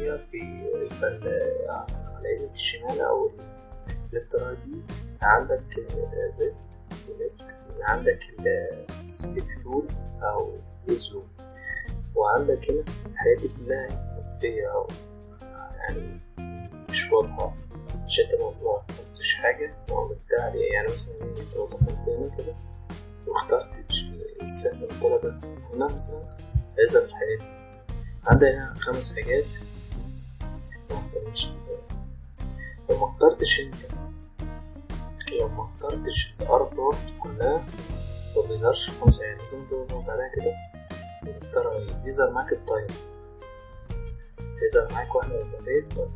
هي على ايدك الشمال او الافتراض دي عندك ليفت عندك السبيك تول او الزوم، وعندك هنا الحاجات دي كلها مخفية أو يعني مش واضحة عشان انت ما اخترتش حاجة وعملتها عليها. يعني مثلا انت لو دخلت هنا كده واخترت السهم الطلبة هنا مثلا هذا الحاجات دي عندنا هنا 5 حاجات لو ما اخترتش الأربعة كلها ما بيظهرش 5 حاجات. لازم تضغط عليها كده وتختارها يظهر معاك الطيب، يظهر معاك واحدة وثلاثة. طيب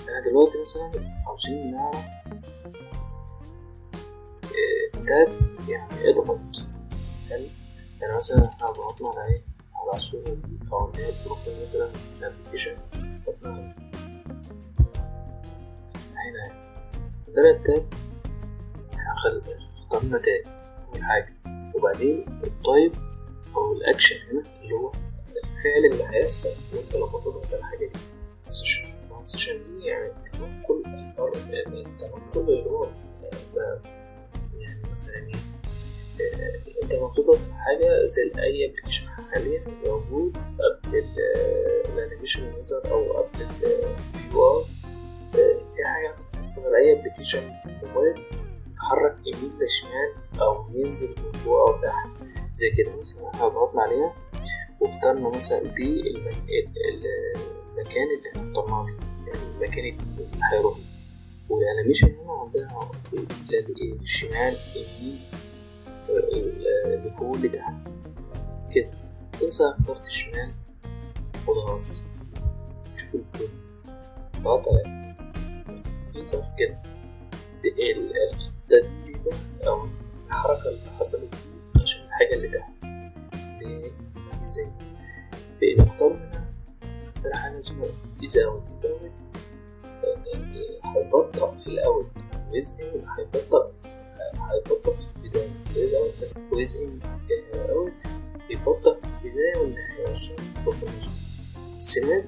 أنا دلوقتي مثلا عاوزين نعرف تاب يعني اضغط حلو. يعني مثلا احنا ضغطنا على ايه، على الصورة دي أو اللي هي البروفايل مثلا في الابليكيشن، ضغطنا هنا ده التاب، اخترنا تاب أول حاجة، وبعدين الطيب أو الأكشن هنا اللي هو الفعل اللي هيحصل وانت لما تضغط على الحاجة دي. الترانزيشن دي يعني التنقل اللي هو يعني مثلا انت لما بتضغط على حاجة زي أي ابلكيشن حاليا موجود قبل الانيميشن يظهر أو قبل اليو في حاجة على أي ابلكيشن في الموبايل تحرك يمين لشمال أو ينزل من فوق أو تحت زي كده. مثلا احنا ضغطنا عليها واخترنا مثلا دي المكان اللي احنا اخترناه، يعني المكان اللي هيروح، والانيميشن هنا عندنا الشمال اليمين لفوق لتحت كده. تنسى اخترت الشمال وضغطت تشوف الكود ضغط عليه يظهر كده ده أو الحركة اللي حصلت دي عشان الحاجة اللي تحت زي بنختار منها حاجة اسمها إزاوت هيبطأ في الأول ويزن هيبطأ في البداية ويزن أوت بيبطأ في البداية والنهاية عشان يبطأ السماد.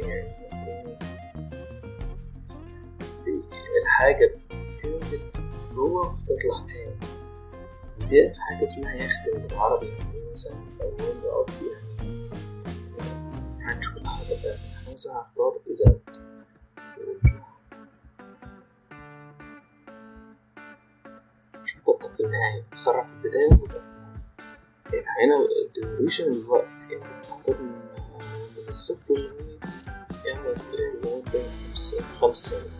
يعني مثلا الحاجة بتنزل جوه وتطلع تاني، ودي حاجة اسمها يختم بالعربي. يعني مثلا أول يعني هنشوف الحركة بتاعتها. احنا مثلا هختار إزاوت ونشوف بطأ في النهاية، سرع في البداية وبطأ يعني هنا الديوريشن الوقت يعني بنختار من الصفر يعني لغاية 5 ثواني.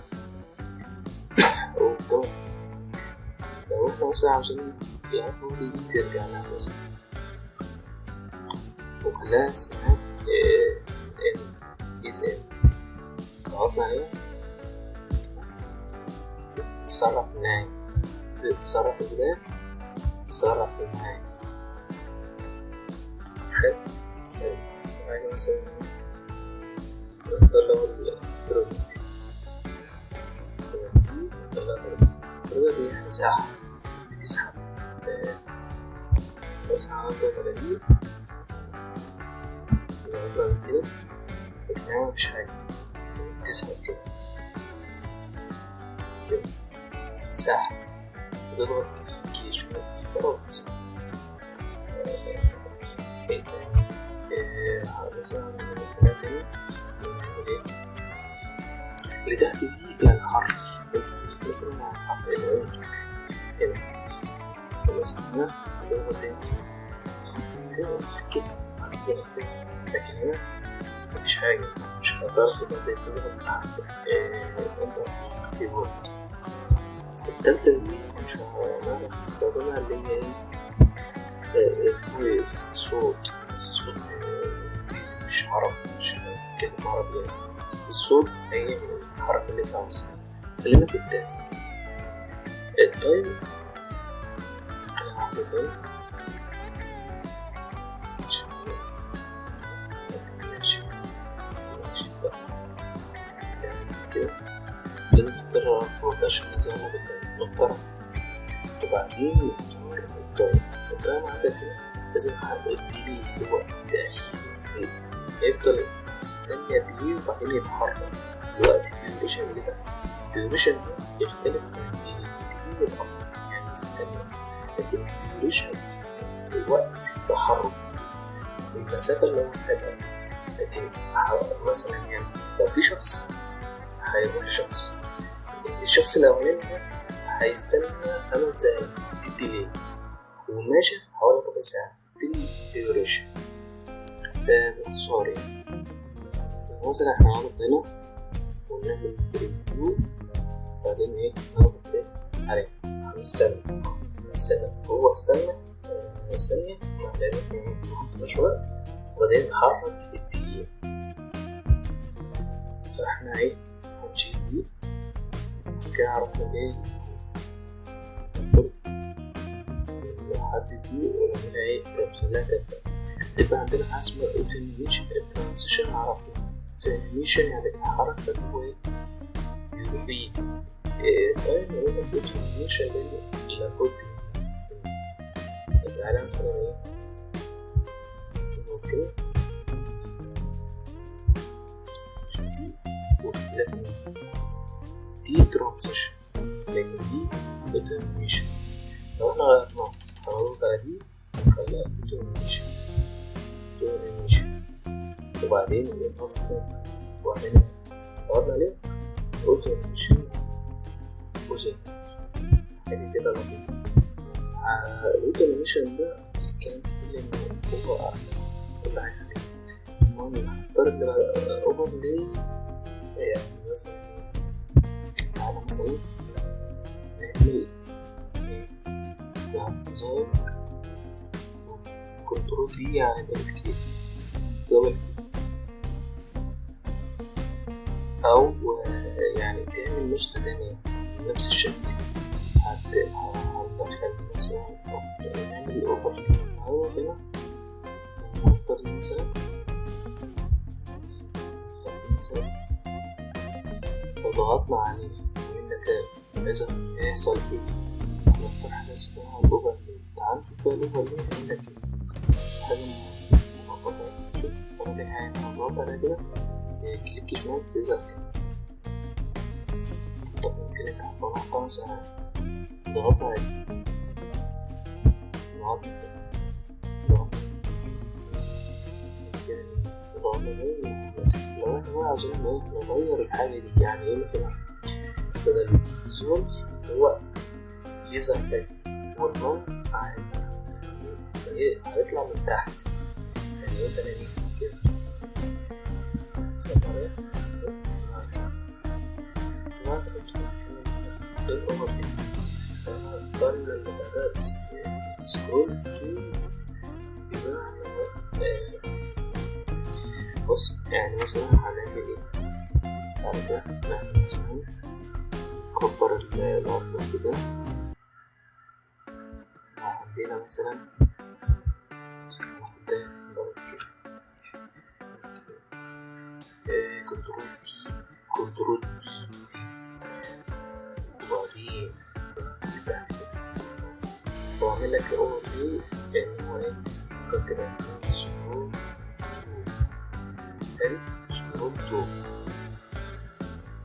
لو احنا مثلا عشان العفو دي ترجع لها مثلا وخلاها سناب ضغطنا عليها تسرع في النهاية، تسرع في البداية، تسرع في النهاية. حلو حاجة مثلا نختار له التروبي دي يعني ساعة بتسحب بس هنضغط على دي ونضغط كده لكن هي مفيش حاجة بتسحب كده ساحب وتضغط كي شوية فرق وتسحب. ايه تاني مثلا حاجة تاني نعمل ايه اللي تحت دي يعني حرف مثلا حرف الانت هنا مثلا هنا هتضغط هنا كده هتضغط كده، لكن هنا مفيش حاجة مش هتعرف تضغط تحت انتر كيبورد. التالتة دي مش هنعرف نستخدمها اللي هي الفويس الصوت، بس الصوت مش عربي مش كلمة عربي يعني الصوت هي الحركة اللي انت عاوزها. خلينا في التاني التايم انا هعمل تاني ماشي بقى كده لازم تختار عشان نظامه بالتايم وبعدين نختار التايم عندك كده لازم هحدد دي هو التأخير يفضل يستنى دي وبعدين يتحرك. دلوقتي الديوريشن بتاع الديوريشن ده يختلف عن الدي والأخر، يعني يستنى، لكن الديوريشن وقت التحرك المسافة اللي هو خدها. لكن مثلا يعني لو في شخص هيروح لشخص، الشخص الأولاني ده هيستنى 5 دقايق دي ديلي، وماشي حوالي ربع ساعة دي الديوريشن. باختصار يعني مثلا احنا هنضغط هنا ونعمل بريفيو، بعدين ايه نضغط ايه عليه، هنستنى هو استنى ثانية مش وقت، وبعدين يتحرك الدقيقة. فاحنا ايه هنشيل دي كده، عرفنا ايه لحد دي ونعملها ايه نخليها تبقى عندنا حاجة اسمها اوتوميشن ترانزيشن. عرفنا اوتوميشن يعني الحركة اللي هو ايه يوبي طيب نقول لك اوتوميشن لابد. تعالى مثلا ايه نضغط كده عشان دي واختلاف دي ترانزيشن، لكن دي اوتوميشن. لو احنا غيرناها هنضغط على دي ونخليها اوتوميشن وبعدين نضغط كده وبعدين ضغطنا عليه اوتوميشن وزي يعني كده لطيف. الاوتوميشن ده كان كل انه هو كل حاجه عليه. المهم هنفترض نبقى اوفرلاي، يعني مثلا تعالى مثلا نعمل اختصار كنترول دي يعني دبل كليك او يعني تعمل نسخه تانية نفس الشكل. هندخل مثلا نعمل اوفر هو هنا ونفترض مثلا لو ضغطنا عليه وعملنا تاب إذا هيحصل ايه؟ هنختار حاجة اسمها الاوفر. تعال نشوف بقى الاوفر عندك حاجة مؤقتة. شوف أنا حاجة هنضغط عليها كده كليك شمال بيظهر كده. طب ممكن انت هتحطها مثلا ضغطنا عليه لو احنا عاوزين نغير الحاجة دي، يعني ايه مثلا بدل الزولف هو يظهر فيه والنوم عادي هيطلع من تحت، يعني مثلا ايه كده سكرول بص، يعني مثلا هنعمل ايه؟ تعالى كده نعمل زوم نكبر الأرض كده. عندنا مثلا كنترول دي وبعدين تحت كده وأعمل لك أول فيو، لأن هو إيه فكر كده سكرول تو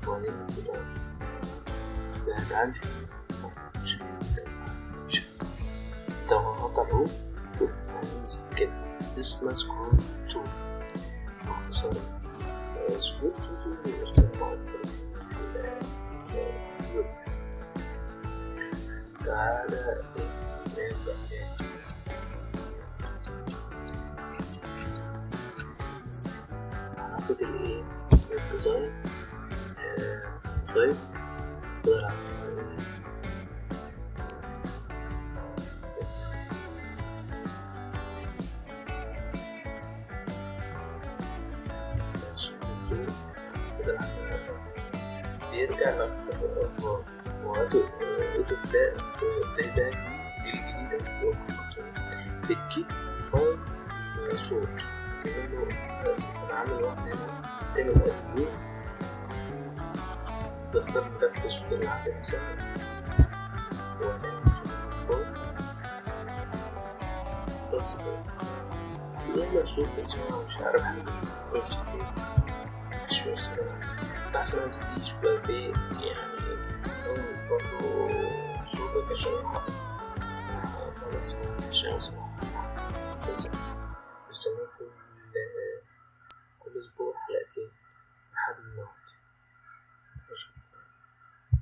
وبعدين كده ده تعال نشوف ده هنقطع الروم ونمسك كده اسمه سكرول تو. باختصار سكرول تو يستخدم في الويب. تعالى نبدأ تاني. هناخد الايه الديزاين طيب صغير عن بيرجع لك وهاتوا ده الجديدة بتجيب فايل صوت كأنه أنا عامل واحد هنا تعمل أدوبي بختار ملف الصوت اللي عندي مثلا بس كده بيعمل صوت بس ما مش عارف مش مستخدم. بسمع سبيش وبي يعني تستخدم برضه صوتك عشان يحقق بس عشان أسمع بس ممكن